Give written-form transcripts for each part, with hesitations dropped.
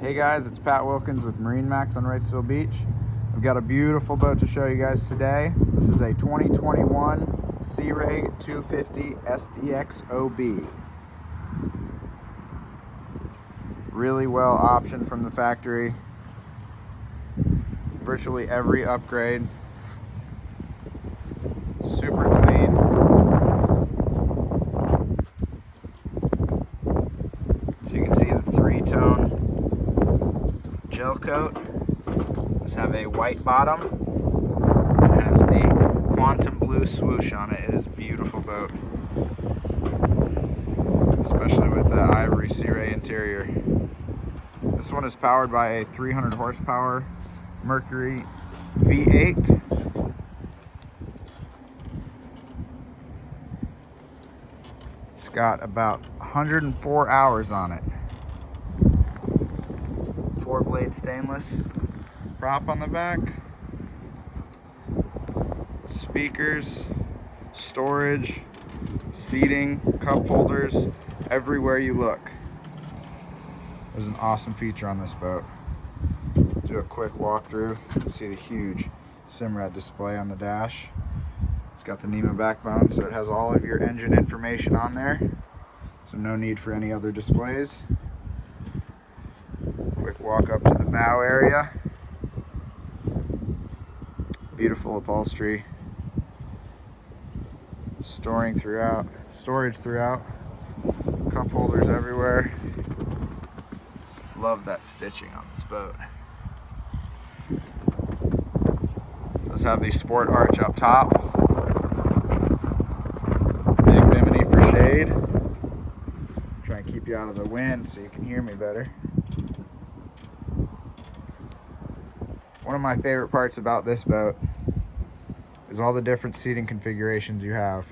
Hey guys, it's Pat Wilkins with MarineMax on Wrightsville Beach. We've got a beautiful boat to show you guys today. This is a 2021 Sea Ray 250 SDX OB. Really well optioned from the factory. Virtually every upgrade. Super clean. So you can see the three-tone gel coat. Does have a white bottom. It has the quantum blue swoosh on it. It is a beautiful boat, especially with the ivory Sea Ray interior. This one is powered by a 300 horsepower Mercury V8. It's got about 104 hours on it. 4-blade stainless prop on the back. Speakers, storage, seating, cup holders, everywhere you look. There's an awesome feature on this boat. Do a quick walkthrough. You can see the huge Simrad display on the dash. It's got the NEMA backbone, so it has all of your engine information on there. So no need for any other displays. Quick walk up to the bow area. Beautiful upholstery. Storage throughout. Cup holders everywhere. Just love that stitching on this boat. Let's have the sport arch up top. Big bimini for shade. Try and keep you out of the wind so you can hear me better. One of my favorite parts about this boat is all the different seating configurations you have.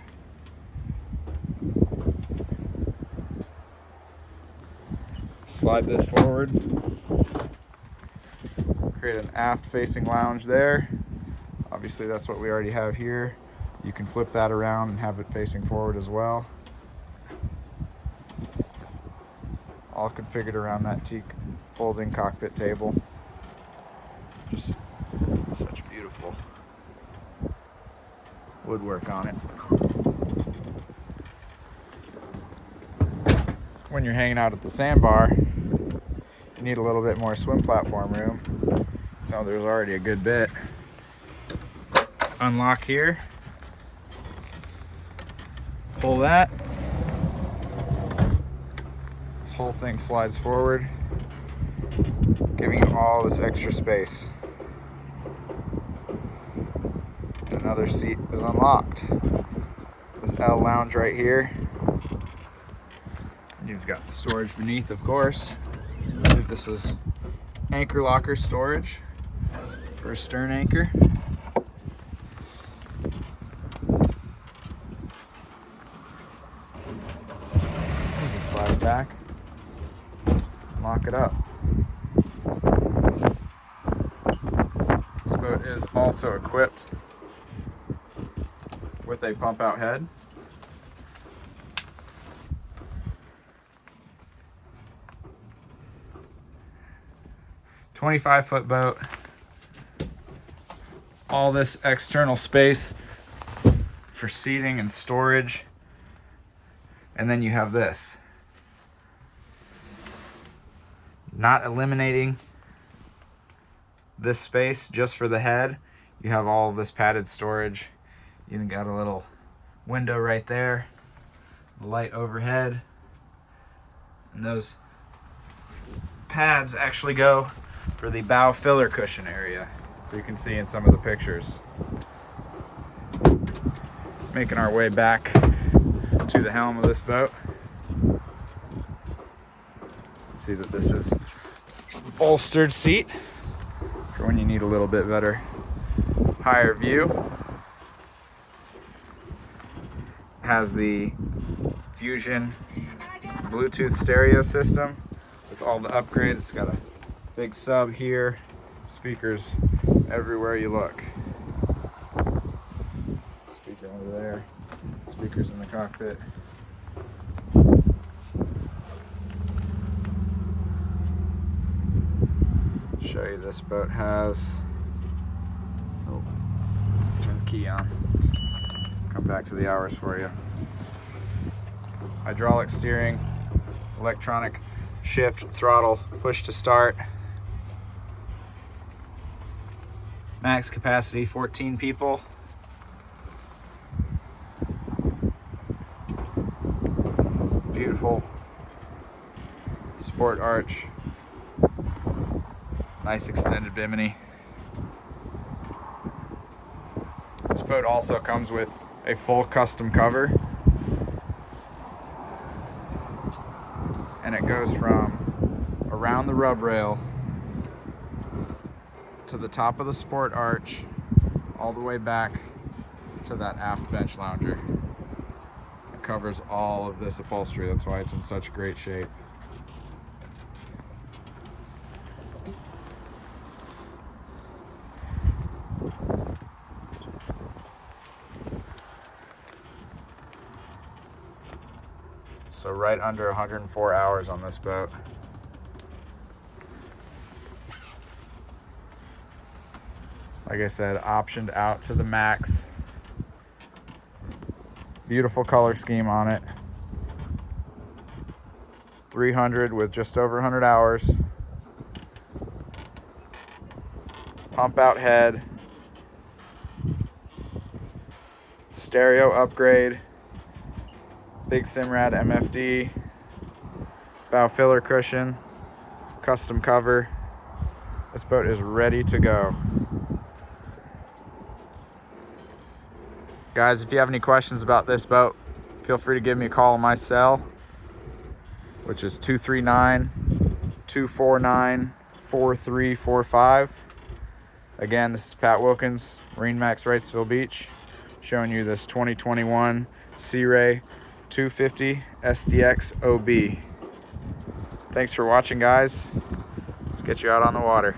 Slide this forward. Create an aft facing lounge there. Obviously that's what we already have here. You can flip that around and have it facing forward as well. All configured around that teak folding cockpit table. Just such beautiful woodwork on it. When you're hanging out at the sandbar, you need a little bit more swim platform room. No, there's already a good bit. Unlock here. Pull that. This whole thing slides forward, giving you all this extra space. Another seat is unlocked. This L lounge right here. You've got the storage beneath, of course. I believe this is anchor locker storage for a stern anchor. You can slide it back, lock it up. This boat is also equipped with a pump out head. "25-foot boat. All this external space for seating and storage. And then you have this. Not eliminating this space just for the head. You have all of this padded storage. You even got a little window right there, light overhead, and those pads actually go for the bow filler cushion area, so you can see in some of the pictures. Making our way back to the helm of this boat. See that this is a bolstered seat for when you need a little bit better, higher view. Has the Fusion Bluetooth stereo system with all the upgrades. It's got a big sub here, speakers everywhere you look. Speaker over there, speakers in the cockpit. Show you this boat has, oh, turn the key on, come back to the hours for you. Hydraulic steering, electronic shift, throttle, push to start. Max capacity 14 people. Beautiful sport arch. Nice extended bimini. This boat also comes with a full custom cover. And it goes from around the rub rail to the top of the sport arch, all the way back to that aft bench lounger. It covers all of this upholstery. That's why it's in such great shape. So right under 104 hours on this boat. Like I said, optioned out to the max. Beautiful color scheme on it. 300 with just over 100 hours. Pump out head. Stereo upgrade. Big Simrad MFD. Bow filler cushion. Custom cover. This boat is ready to go. Guys, if you have any questions about this boat, feel free to give me a call on my cell, which is 239-249-4345. Again, this is Pat Wilkins, MarineMax Wrightsville Beach, showing you this 2021 Sea Ray 250 SDX OB. Thanks for watching, guys. Let's get you out on the water.